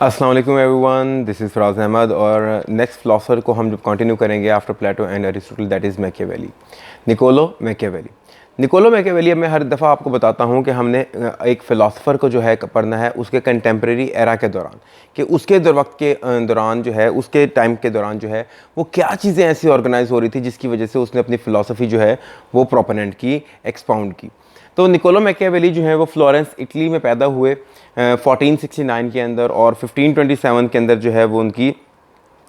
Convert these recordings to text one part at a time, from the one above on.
अस्सलाम वालेकुम everyone, this is Faraz Ahmad और नेक्स्ट फ़िलासफ़र को हम जब कंटिन्यू करेंगे after Plato and Aristotle, that is Machiavelli, Niccolo Machiavelli. Niccolo Machiavelli अब मैं हर दफ़ा आपको बताता हूँ कि हमने एक फ़िलासफ़र को जो है पढ़ना है उसके कंटेम्प्रेरी एरा के दौरान, कि उसके वक्त के दौरान जो है, उसके टाइम के दौरान जो है वो क्या चीज़ें ऐसी ऑर्गेनाइज हो रही थी जिसकी वजह से उसने अपनी फ़िलासफ़ी जो है वो प्रोपोनेंट की, एक्सपाउंड की। तो निकोलो मैकियावेली जो है वो फ्लोरेंस इटली में पैदा हुए 1469 के अंदर, और 1527 के अंदर जो है वो उनकी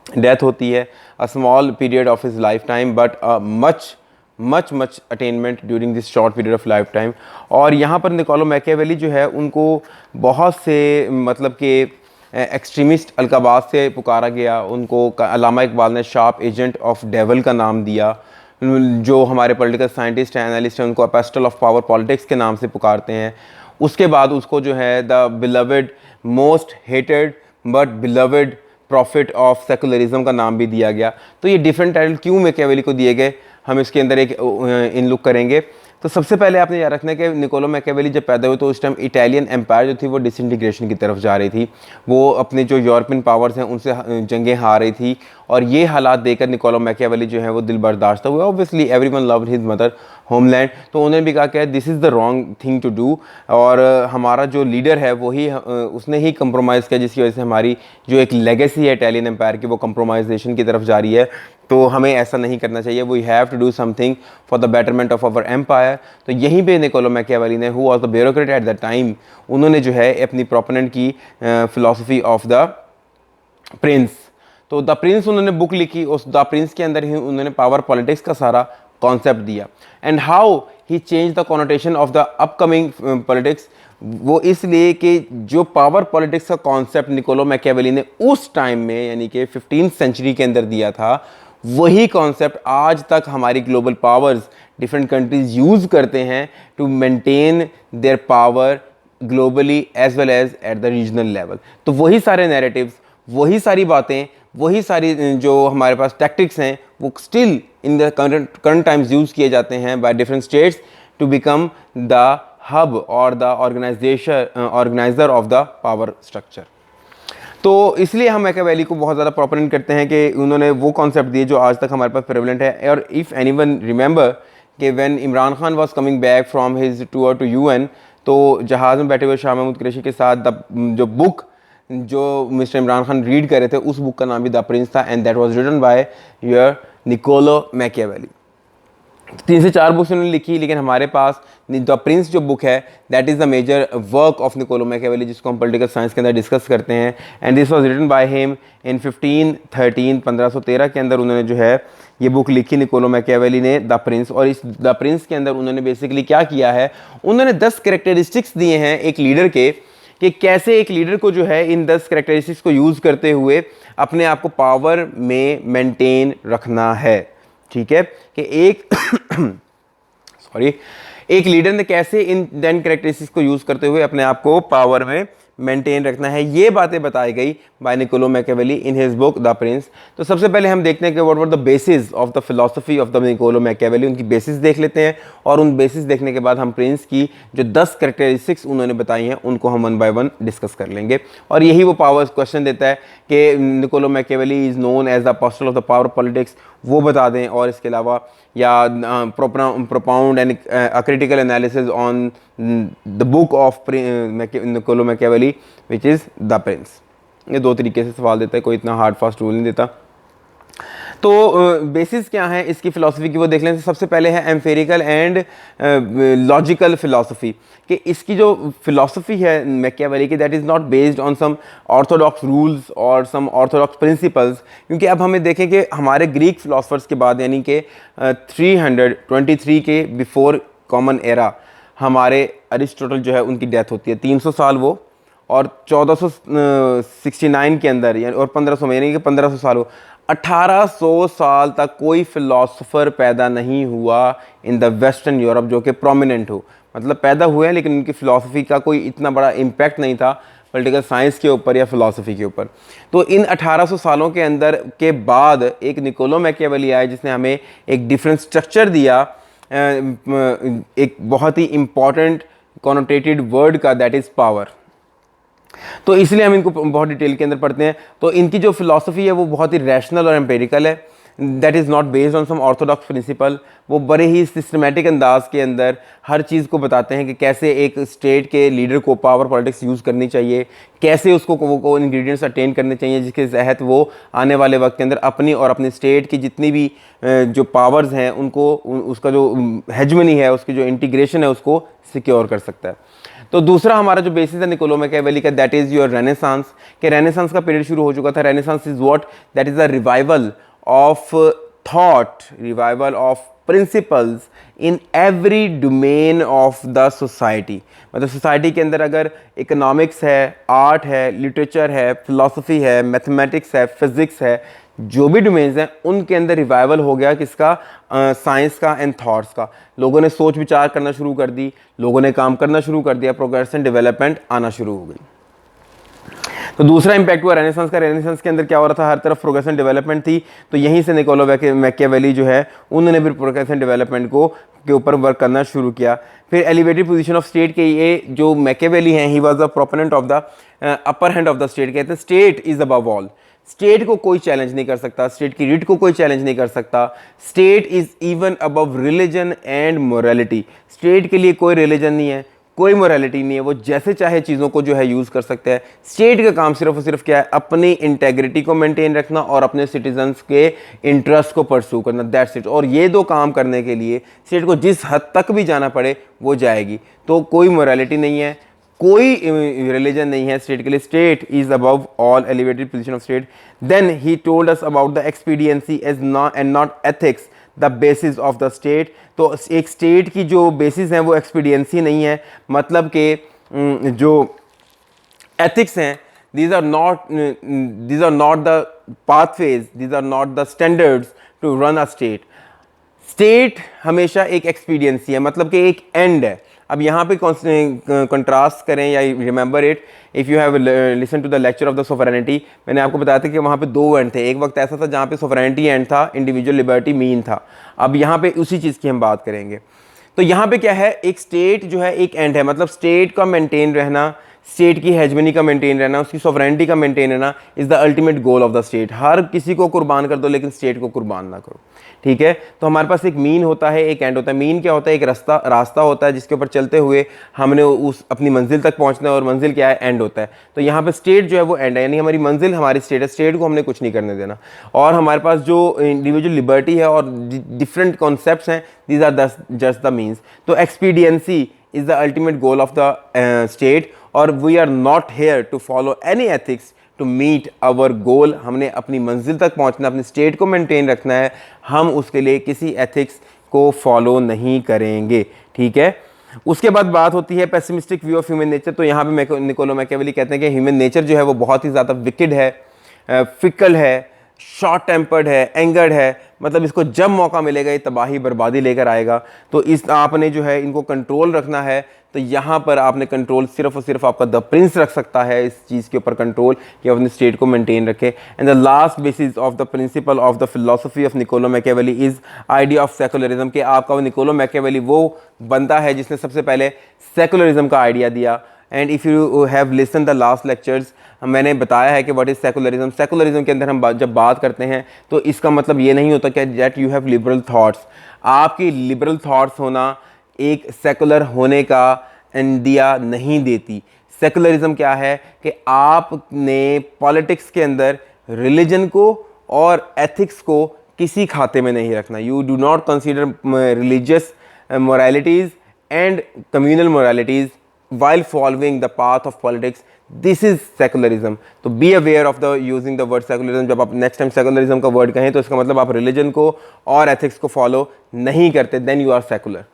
डेथ होती है। A small period of his life time but much much much attainment during this short period of life time. और यहाँ पर निकोलो मैकियावेली जो है उनको बहुत से मतलब कि एक्सट्रीमिस्ट अलकाबात से पुकारा गया। उनको अल्लामा इकबाल ने शार्प एजेंट ऑफ डेवल का नाम दिया। जो हमारे पॉलिटिकल साइंटिस्ट हैं, एनालिस्ट हैं, उनको एपेस्टल ऑफ पावर पॉलिटिक्स के नाम से पुकारते हैं। उसके बाद उसको जो है the beloved most hated but beloved profit of secularism का नाम भी दिया गया। तो ये डिफरेंट टाइटल क्यों मैकियावेली को दिए गए, हम इसके अंदर एक इन लुक करेंगे। तो सबसे पहले आपने याद रखना है कि निकोलो मैकियावेली जब पैदा हुए तो उस टाइम इटालियन एम्पायर जो थी वो डिसइंटीग्रेशन की तरफ जा रही थी। वो अपने जो यूरोपियन पावर्स हैं उनसे जंगें हार रही थी, और ये हालात देखकर निकोलो मैकियावेली जो है वो दिल बर्दाश्त हुआ। Obviously everyone loved his mother homeland, तो उन्होंने भी कहा कि this is the wrong thing to do, और हमारा जो लीडर है वही उसने ही कंप्रोमाइज़ किया, जिसकी वजह से हमारी जो एक लेगेसी है इटालियन एम्पायर की वो कंप्रोमाइजेशन की तरफ जा रही है। तो हमें ऐसा नहीं करना चाहिए। We have to do something for the betterment of our empire. तो यहीं पे निकोलो मैकियावेली ने, who was the bureaucrat at the time, उन्होंने जो है अपनी प्रोपोनेंट की फिलॉसफी ऑफ द प्रिंस। तो द प्रिंस उन्होंने बुक लिखी, उस द प्रिंस के अंदर ही उन्होंने पावर पॉलिटिक्स का सारा कॉन्सेप्ट दिया। And how he change the connotation of the upcoming politics, वो इसलिए कि जो पावर पॉलिटिक्स का कॉन्सेप्ट निकोलो मैकियावेली ने उस टाइम में यानी कि 15th सेंचुरी के अंदर दिया था, वही कॉन्सेप्ट आज तक हमारी global powers different countries use करते हैं to maintain their power globally as well as at the regional level. तो वही सारे नैरेटिव्स, वही सारी बातें, वही सारी जो हमारे पास टैक्टिक्स हैं वो still in the current times use किए जाते हैं by different states to become the hub और the organizer of the power structure. तो इसलिए हम मैकियावेली को बहुत ज़्यादा प्रोपोनेंट करते हैं कि उन्होंने वो कॉन्सेप्ट दिए जो आज तक हमारे पास प्रेवलेंट है। और इफ़ एनीवन रिमेंबर कि when Imran Khan was coming back from his tour to UN, तो जहाज़ में बैठे हुए शाह महमूद कुरैशी के साथ जो बुक जो मिस्टर इमरान खान रीड कर रहे थे, उस बुक का नाम भी द प्रिंस था, and that was written by your Niccolo Machiavelli. 3 से 4 बुक्स उन्होंने लिखी, लेकिन हमारे पास द प्रिंस जो बुक है that is the major work of Niccolo Machiavelli, जिसको हम पॉलिटिकल साइंस के अंदर डिस्कस करते हैं। And this was written by him in 1513 के अंदर उन्होंने जो है ये बुक लिखी निकोलो मैकियावेली ने, द प्रिंस। और इस द प्रिंस के अंदर उन्होंने बेसिकली क्या किया है, उन्होंने 10 कैरेक्टरिस्टिक्स दिए हैं एक लीडर के, कि कैसे एक लीडर को जो है इन 10 कैरेक्टरिस्टिक्स को यूज़ करते हुए अपने आप को पावर में मेंटेन रखना है। ठीक है, कि एक सॉरी एक लीडर ने कैसे इन 10 कैरेक्टरिस्टिक्स को यूज़ करते हुए अपने आप को पावर में मेंटेन रखना है, ये बातें बताई गई by Niccolo Machiavelli in his book the prince. तो सबसे पहले हम देखते हैं कि what were the basis of the philosophy of the Niccolo Machiavelli, उनकी बेसिस देख लेते हैं, और उन बेसिस देखने के बाद हम प्रिंस की जो 10 कैरेक्टरिस्टिक्स उन्होंने बताई हैं उनको हम 1 बाय 1 डिस्कस कर लेंगे। और यही वो पावर क्वेश्चन देता है कि Niccolo Machiavelli is known as the apostle of the power politics, वो बता दें, और इसके अलावा या propound and critical analysis on the book of Niccolo Machiavelli which is the prince. ये 2 तरीके से सवाल देता है, कोई इतना हार्ड फास्ट रूल नहीं देता। तो बेसिस क्या है इसकी फ़िलासफ़ी की वो देख लें। सबसे पहले है एम्फेरिकल एंड लॉजिकल फ़िलासफ़ी, कि इसकी जो फ़िलासफ़ी है मैकियावेली की that is not based on some orthodox rules और सम ऑर्थोडॉक्स प्रिंसिपल्स। क्योंकि अब हमें देखें कि हमारे ग्रीक फ़िलासफ़र्स के बाद यानी कि 323 के बिफोर कॉमन एरा हमारे अरिस्टोटल जो है उनकी डेथ होती है, 300 साल वो, और 1469 के अंदर यानी और 1500 में, यानी कि 1500 साल हो, 1800 साल तक कोई फ़िलासफ़र पैदा नहीं हुआ इन द वेस्टर्न यूरोप जो कि प्रोमिनेंट हो। मतलब पैदा हुए हैं लेकिन उनकी फ़िलासफ़ी का कोई इतना बड़ा इम्पैक्ट नहीं था पॉलिटिकल साइंस के ऊपर या फ़िलासफ़ी के ऊपर। तो इन 1800 सालों के अंदर के बाद एक निकोलो मैकियावेली आए जिसने हमें एक डिफरेंट स्ट्रक्चर दिया, एक बहुत ही इम्पॉर्टेंट कॉनोटेटेड वर्ड का, दैट इज़ पावर। तो इसलिए हम इनको बहुत डिटेल के अंदर पढ़ते हैं। तो इनकी जो फिलॉसफी है वो बहुत ही रैशनल और एम्पेरिकल है, that is not based on some orthodox principle. वो बड़े ही सिस्टमेटिक अंदाज के अंदर हर चीज़ को बताते हैं कि कैसे एक स्टेट के लीडर को पावर पॉलिटिक्स यूज़ करनी चाहिए, कैसे उसको वो इंग्रेडिएंट्स अटेन करने चाहिए जिसके तहत वो आने वाले वक्त के अंदर अपनी और अपनी स्टेट की जितनी भी जो पावर्स हैं उनको उसका जो हेजमनी है, उसकी जो इंटीग्रेशन है उसको सिक्योर कर सकता है। तो दूसरा हमारा जो बेसिस है निकोलो मैकियावेली का, दैट इज़ योर रेनेसांस। के रेनेसांस का पीरियड शुरू हो चुका था। Renaissance is what, that is the revival of thought, revival of principles in every domain of the society. मतलब सोसाइटी के अंदर अगर इकोनॉमिक्स है, आर्ट है, लिटरेचर है, फिलॉसफी है, मैथमेटिक्स है, फिजिक्स है, जो भी डोमेन्स हैं उनके अंदर रिवाइवल हो गया किसका, साइंस का एंड थॉट्स का। लोगों ने सोच विचार करना शुरू कर दी, लोगों ने काम करना शुरू कर दिया, प्रोग्रेस एंड डेवलपमेंट आना शुरू हो गई। तो दूसरा इंपैक्ट हुआ रेनेसांस का। रेनेसांस के अंदर क्या हो रहा था, हर तरफ प्रोग्रेस एंड डेवलपमेंट थी, तो यहीं से निकोलो मैकियावेली जो है उन्होंने फिर प्रोग्रेस एंड डेवलपमेंट को के ऊपर वर्क करना शुरू किया। फिर एलिवेटेड पोजीशन ऑफ स्टेट के ये जो मैकियावेली हैं, he was the proponent of the upper hand of the state. कहते हैं state is above all, state को कोई चैलेंज नहीं कर सकता, स्टेट की रीड को कोई चैलेंज नहीं कर सकता। State is even above religion and morality. State के लिए कोई रिलीजन नहीं है, कोई मोरालिटी नहीं है, वो जैसे चाहे चीज़ों को जो है यूज़ कर सकते हैं। स्टेट का काम सिर्फ और सिर्फ क्या है, अपनी इंटेग्रिटी को मेंटेन रखना और अपने सिटीजन्स के इंटरेस्ट को परस्यू करना, दैट्स इट। और ये दो काम करने के लिए स्टेट को जिस हद तक भी जाना पड़े वो जाएगी। तो कोई मोरालिटी नहीं है, कोई रिलीजन नहीं है स्टेट के लिए। State is above all, elevated position of state. Then he told us about the expediency as not and not ethics the basis of the state. तो एक स्टेट की जो बेसिस हैं वो एक्सपीडियंसी नहीं है, मतलब कि जो एथिक्स हैं, these are not the pathways, these are not the standards to run a state। State हमेशा एक एक्सपीडियंसी है, मतलब कि एक एंड है। अब यहाँ पे कंट्रास्ट करें या remember it, if you have listen to the lecture of the sovereignty, मैंने आपको बताया था कि वहाँ पे दो एंड थे। एक वक्त ऐसा था जहाँ पे सोवरेनिटी एंड था, इंडिविजुअल लिबर्टी मीन था। अब यहाँ पे उसी चीज़ की हम बात करेंगे। तो यहाँ पे क्या है, एक स्टेट जो है एक एंड है, मतलब स्टेट का मेंटेन रहना, स्टेट की हेजमनी का मेंटेन रहना, उसकी सोवरेनिटी का मेंटेन रहना is the ultimate goal of the state. हर किसी को कुर्बान कर दो लेकिन स्टेट को कुर्बान ना करो, ठीक है। तो हमारे पास एक मीन होता है, एक एंड होता है। मीन क्या होता है, एक रास्ता होता है जिसके ऊपर चलते हुए हमने उस अपनी मंजिल तक पहुंचना है, और मंजिल क्या है, एंड होता है। तो यहाँ पे स्टेट जो है वो एंड है, यानी हमारी मंजिल हमारी स्टेट है, स्टेट को हमने कुछ नहीं करने देना। और हमारे पास जो इंडिविजुअल लिबर्टी है और डिफरेंट कॉन्सेप्ट्स हैं, these are just the means. तो expediency is the ultimate goal of the state, और we are not here to follow any ethics to meet our goal. हमने अपनी मंजिल तक पहुंचना, अपनी स्टेट को मेंटेन रखना है, हम उसके लिए किसी एथिक्स को फॉलो नहीं करेंगे, ठीक है। उसके बाद बात होती है pessimistic view of human nature. तो यहाँ पे निकोलो मैकियावेली कहते हैं कि ह्यूमन नेचर जो है वो बहुत ही ज़्यादा विकेड है, फिकल है, शॉर्ट टेम्पर्ड है, एंगर्ड है, मतलब इसको जब मौका मिलेगा ये तबाही बर्बादी लेकर आएगा। तो इस आपने जो है इनको कंट्रोल रखना है, तो यहाँ पर आपने कंट्रोल सिर्फ और सिर्फ आपका द प्रिंस रख सकता है इस चीज़ के ऊपर कंट्रोल, कि अपने स्टेट को मेंटेन रखे। And the last basis of the principle of the philosophy of Niccolo Machiavelli is idea of secularism. कि आपका निकोलो मैकियावेली वो बंदा है जिसने सबसे पहले सेकुलरिज्म का आइडिया दिया। And if you have listen the last lectures, मैंने बताया है कि व्हाट इज़ सेकुलरिज्म। सेकुलरिज्म के अंदर हम जब बात करते हैं तो इसका मतलब ये नहीं होता कि that you have liberal thoughts. आपकी लिबरल थॉट्स होना एक सेकुलर होने का इंडिया नहीं देती। सेकुलरिज्म क्या है कि आपने पॉलिटिक्स के अंदर रिलीजन को और एथिक्स को किसी खाते में नहीं रखना। You do not consider religious moralities and communal moralities while following the path of politics. This is secularism. तो be aware of the using the word secularism। जब आप नेक्स्ट टाइम सेकुलरिज्म का वर्ड कहें तो इसका मतलब आप रिलीजन को और एथिक्स को फॉलो नहीं करते, देन यू आर सेकुलर।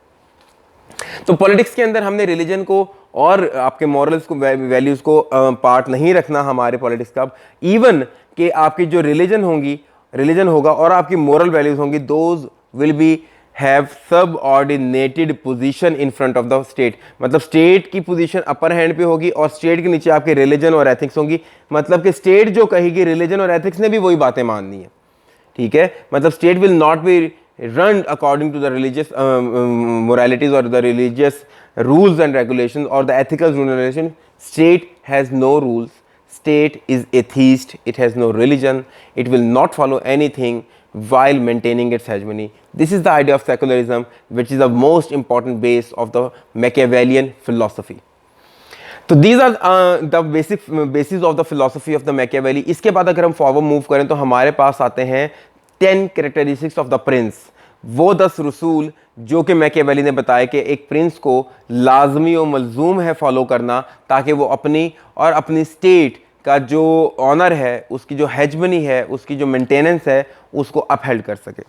तो पॉलिटिक्स के अंदर हमने रिलीजन को और आपके मॉरल्स को, वैल्यूज़ को पार्ट नहीं रखना हमारे पॉलिटिक्स का। इवन कि आपकी जो रिलीजन होगा और आपकी मॉरल वैल्यूज़ होंगी, those will be have subordinated position in front of the state. मतलब स्टेट की पोजीशन अपर हैंड पे होगी और स्टेट के नीचे आपके रिलीजन और एथिक्स होंगी। मतलब कि स्टेट जो कहेगी रिलीजन और एथिक्स ने भी वही बातें माननी है, ठीक है। मतलब state will not be run according to the religious moralities or the religious rules and regulations or the ethical rules and regulations. State has no rules. State is atheist. It has no religion. It will not follow anything while maintaining its hegemony. This is the idea of secularism, which is the most important base of the Machiavellian philosophy. तो these are the basic basis of the philosophy of the Machiavelli. इसके बाद अगर हम forward move करें तो हमारे पास आते हैं 10 कैरेक्टरिस्टिक्स ऑफ द प्रिंस, वो 10 रसूल जो कि मैकियावेली ने बताया कि एक प्रिंस को लाजमी और मलजूम है फॉलो करना, ताकि वो अपनी और अपनी स्टेट का जो ऑनर है, उसकी जो हेजमनी है, उसकी जो मेंटेनेंस है, उसको अपहेल्ड कर सके।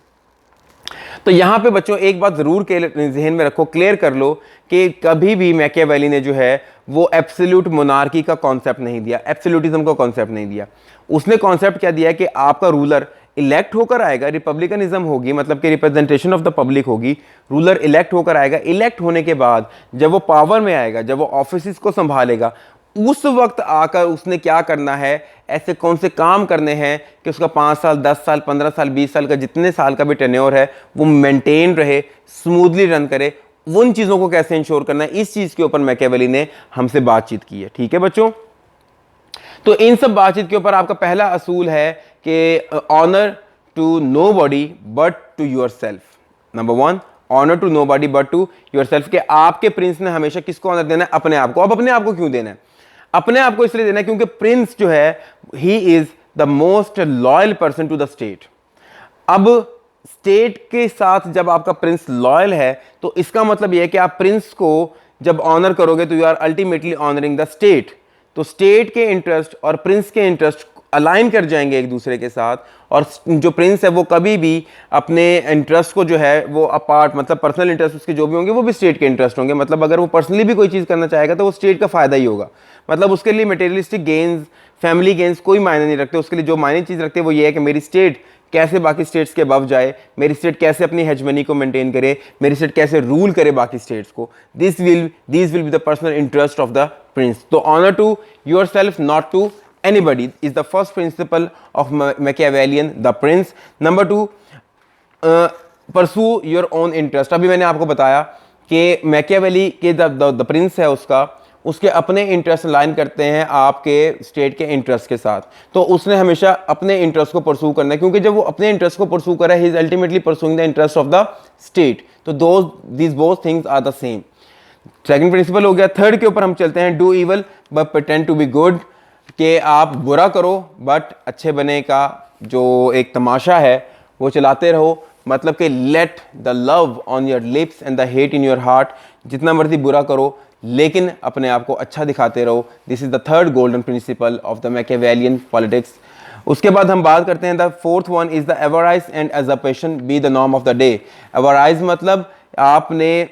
तो यहाँ पे बच्चों एक बात ज़रूर के जहन में रखो, क्लियर कर लो कि कभी भी मैकियावेली ने जो है वो एब्सोल्यूट मोनार्की का कॉन्सेप्ट नहीं दिया, एब्सोल्यूटिज्म का कॉन्सेप्ट नहीं दिया। उसने कॉन्सेप्ट क्या दिया कि आपका रूलर इलेक्ट होकर आएगा, रिपब्लिकनिज्म होगी, मतलब कि रिप्रेजेंटेशन ऑफ द पब्लिक होगी, रूलर इलेक्ट होकर आएगा, इलेक्ट होने के बाद जब वो पावर में आएगा, जब वो ऑफिस को संभालेगा, उस वक्त आकर उसने क्या करना है, ऐसे कौन से काम करने हैं कि उसका 5 साल 10 साल 15 साल 20 साल का जितने साल का भी टेन्योर है वो मेंटेन रहे, स्मूथली रन करे, उन चीज़ों को कैसे इंश्योर करना है, इस चीज़ के ऊपर मैकियावेली ने हमसे बातचीत की है। ठीक है बच्चों, तो इन सब बातचीत के ऊपर आपका पहला असूल है कि honour to nobody but to yourself. Number 1, honour to nobody but to yourself, कि आपके प्रिंस ने हमेशा किसको ऑनर देना है, अपने आप को। अब अपने आप को क्यों देना है? अपने आप को इसलिए देना है क्योंकि प्रिंस जो है he is the most loyal person to the state. अब स्टेट के साथ जब आपका प्रिंस लॉयल है तो इसका मतलब यह है कि आप प्रिंस को जब ऑनर करोगे तो you are ultimately honouring the state. तो स्टेट के इंटरेस्ट और प्रिंस के इंटरेस्ट अलाइन कर जाएंगे एक दूसरे के साथ, और जो प्रिंस है वो कभी भी अपने इंटरेस्ट को जो है वो अपार्ट, मतलब पर्सनल इंटरेस्ट उसके जो भी होंगे वो भी स्टेट के इंटरेस्ट होंगे। मतलब अगर वो पर्सनली भी कोई चीज़ करना चाहेगा तो वो स्टेट का फ़ायदा ही होगा। मतलब उसके लिए मटेरियलिस्टिक गेन्स, फैमिली गेन्स कोई मायने नहीं रखते। उसके लिए जो मायने चीज़ रखते हैं वो ये है कि मेरी स्टेट कैसे बाकी स्टेट्स के अबव जाए, मेरी स्टेट कैसे अपनी हेजमनी को मेंटेन करे, मेरी स्टेट कैसे रूल करे बाकी स्टेट्स को। This will be the personal interest of the prince. तो honour to yourself not to anybody is the first principle of Machiavellian, the prince. Number 2, pursue your own interest. अभी मैंने आपको बताया कि मैकियावेली के द प्रिंस है उसके अपने इंटरेस्ट लाइन करते हैं आपके स्टेट के इंटरेस्ट के साथ। तो उसने हमेशा अपने इंटरेस्ट को परसू करना है, क्योंकि जब वो अपने इंटरेस्ट को परसू कर रहा है, he is ultimately pursuing the interest of the state. तो these both things are the same. Second principle हो गया। थर्ड के ऊपर हम चलते हैं, do evil but pretend to be good, कि आप बुरा करो बट अच्छे बने का जो एक तमाशा है वो चलाते रहो। मतलब कि let the love on your lips and the hate in your heart, जितना मर्जी बुरा करो लेकिन अपने आप को अच्छा दिखाते रहो। This is the third golden principle of the Machiavellian politics. उसके बाद हम बात करते हैं the fourth one is the avarice and usurpation be the norm of the day. Avarice मतलब आपने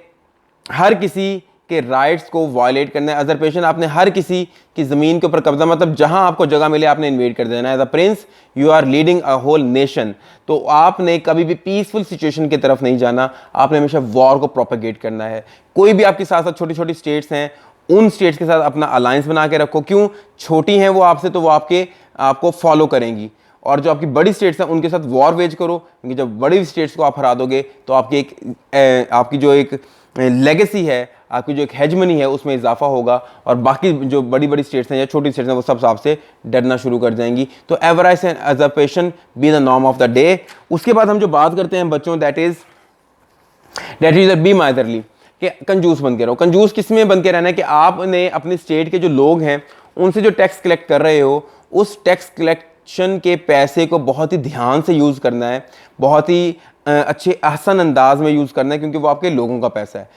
हर किसी के राइट्स को वायलेट करना है। अजरपेशन आपने हर किसी की ज़मीन के ऊपर कब्जा, मतलब जहां आपको जगह मिले आपने इन्वेड कर देना है। As a prince you are leading a whole nation. तो आपने कभी भी पीसफुल सिचुएशन की तरफ नहीं जाना, आपने हमेशा वॉर को प्रोपेगेट करना है। कोई भी आपके साथ साथ छोटी छोटी स्टेट्स हैं, उन स्टेट्स के साथ अपना अलायंस बना के रखो। क्यों? छोटी हैं वो आपसे, तो वो आपको फॉलो करेंगी। और जो आपकी बड़ी स्टेट्स हैं उनके साथ वॉर वेज करो, क्योंकि जब बड़ी स्टेट्स को आप हरा दोगे तो आपकी जो एक लेगेसी है, आपकी जो एक हेजमनी है उसमें इजाफा होगा, और बाकी जो बड़ी बड़ी स्टेट्स हैं या छोटी स्टेट्स हैं वो सब आपसे डरना शुरू कर जाएंगी। तो avarice and usurpation be the norm of the day. उसके बाद हम जो बात करते हैं बच्चों, दैट इज बी माइदरली, कि कंजूस बन के रहो। कंजूस किस में बन के रहना है कि आपने अपनी स्टेट के जो लोग हैं उनसे जो टैक्स कलेक्ट कर रहे हो, उस टैक्स कलेक्शन के पैसे को बहुत ही ध्यान से यूज़ करना है, बहुत ही अच्छे आसान अंदाज में यूज़ करना है, क्योंकि वो आपके लोगों का पैसा है।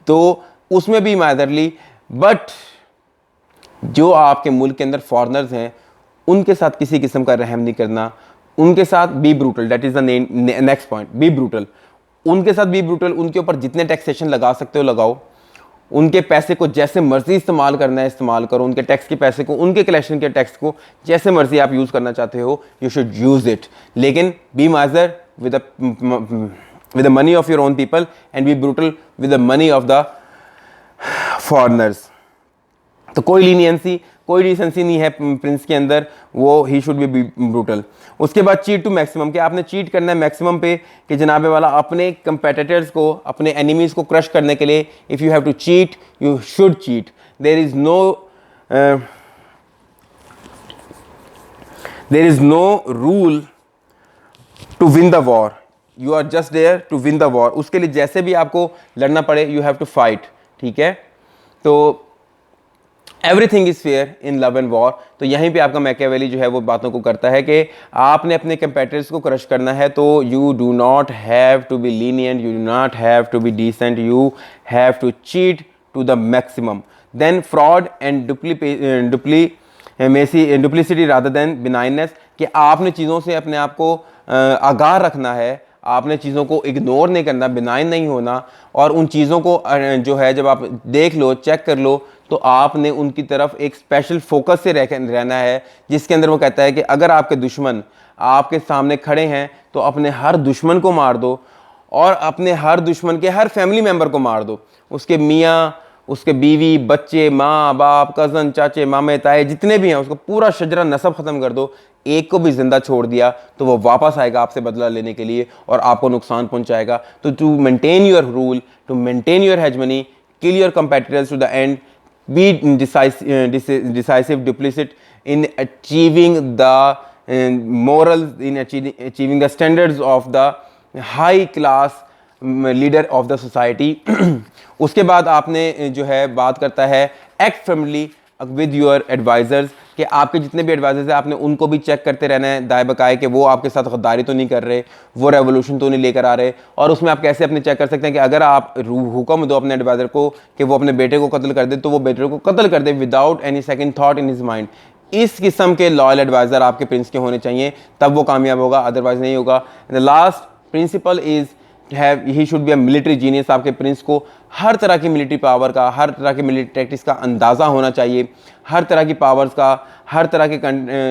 तो उसमें भी माइदरली, बट जो आपके मुल्क के अंदर फॉरेनर्स हैं उनके साथ किसी किस्म का रहम नहीं करना, उनके साथ be brutal. That is the next point, be brutal. उनके साथ बी ब्रूटल, उनके ऊपर जितने टैक्सेशन लगा सकते हो लगाओ, उनके पैसे को जैसे मर्जी इस्तेमाल करना है इस्तेमाल करो, उनके टैक्स के पैसे को, उनके कलेक्शन के टैक्स को जैसे मर्जी आप यूज़ करना चाहते हो, यू शुड यूज़ इट। लेकिन be miser with the money of your own people and be brutal with the money of the foreigners. तो कोई लीनियंसी, कोई डिसेंसी नहीं है प्रिंस के अंदर, वो ही शुड बी ब्रूटल। उसके बाद चीट टू मैक्सिमम, कि आपने चीट करना है मैक्सिमम पे, कि जनाबे वाला अपने कंपेटिटर्स को, अपने एनिमीज़ को क्रश करने के लिए if you have to cheat you should cheat. There is no rule to win the war, you are just there to win the war. उसके लिए जैसे भी आपको लड़ना पड़े यू हैव टू फाइट, ठीक है। तो everything is fair in love and war. तो यहीं पे आपका मैकियावेली जो है वो बातों को करता है कि आपने अपने कंपेटिटर्स को क्रश करना है, तो you do not have to be lenient, you do not have to be decent, you have to cheat to the maximum. Then fraud and duplicity rather than benignness, कि आपने चीज़ों से अपने आप को आगाह रखना है, आपने चीज़ों को इग्नोर नहीं करना, बिनाइन नहीं होना, और उन चीज़ों को जो है जब आप देख लो, चेक कर लो, तो आपने उनकी तरफ एक स्पेशल फोकस से रहना है, जिसके अंदर वो कहता है कि अगर आपके दुश्मन आपके सामने खड़े हैं तो अपने हर दुश्मन को मार दो, और अपने हर दुश्मन के हर फैमिली मेम्बर को मार दो, उसके मियाँ, उसके बीवी, बच्चे, माँ बाप, कज़न, चाचे, मामे, ताए, जितने भी हैं, उसको पूरा शजरा नसब ख़त्म कर दो। एक को भी जिंदा छोड़ दिया तो वो वापस आएगा आपसे बदला लेने के लिए और आपको नुकसान पहुंचाएगा। तो to maintain your rule, to maintain your hegemony, kill your competitors to the end, be decisive, duplicit in achieving the moral, in achieving the standards of the high class leader of the society. उसके बाद आपने जो है बात करता है act family with your advisers, कि आपके जितने भी एडवाइजर्स हैं आपने उनको भी चेक करते रहना है दाएं बकाए, कि वो आपके साथ गद्दारी तो नहीं कर रहे, वो रेवोल्यूशन तो नहीं लेकर आ रहे। और उसमें आप कैसे अपने चेक कर सकते हैं कि अगर आप हुक्म दो अपने एडवाइजर को कि वो अपने बेटे को कत्ल कर दे, तो वो बेटे को कत्ल कर दे without any second thought in his mind. इस किस्म के लॉयल एडवाइजर आपके प्रिंस के होने चाहिए, तब वो कामयाब होगा, अदरवाइज नहीं होगा। The last principle is he should be a military genius. आपके प्रिंस को हर तरह की मिलिट्री पावर का, हर तरह की मिलिट्री टैक्टिक्स का अंदाज़ा होना चाहिए, हर तरह की पावर्स का, हर तरह के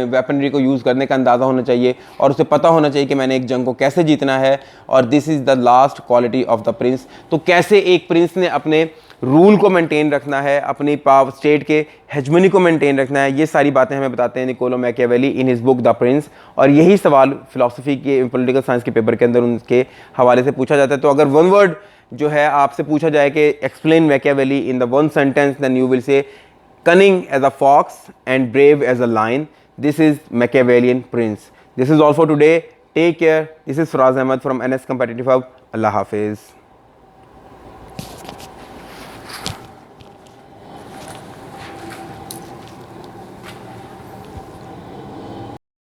वेपनरी को यूज़ करने का अंदाज़ा होना चाहिए, और उसे पता होना चाहिए कि मैंने एक जंग को कैसे जीतना है। और this is the last quality of the prince. तो कैसे एक प्रिंस ने अपने रूल को मेंटेन रखना है, अपनी पावर स्टेट के हेजमनी को मेंटेन रखना है, ये सारी बातें हमें बताते हैं Niccolo Machiavelli in his book the prince. और यही सवाल फिलॉसफी के, पॉलिटिकल साइंस के पेपर के अंदर उनके हवाले से पूछा जाता है। तो अगर वन वर्ड जो है आपसे पूछा जाए कि explain Machiavelli in the one sentence, then you will say cunning as a fox and brave as a lion. This is Machiavellian Prince. This is all for today. Take care. This is Faraz Ahmed from NS Competitive Hub. Allah Hafiz.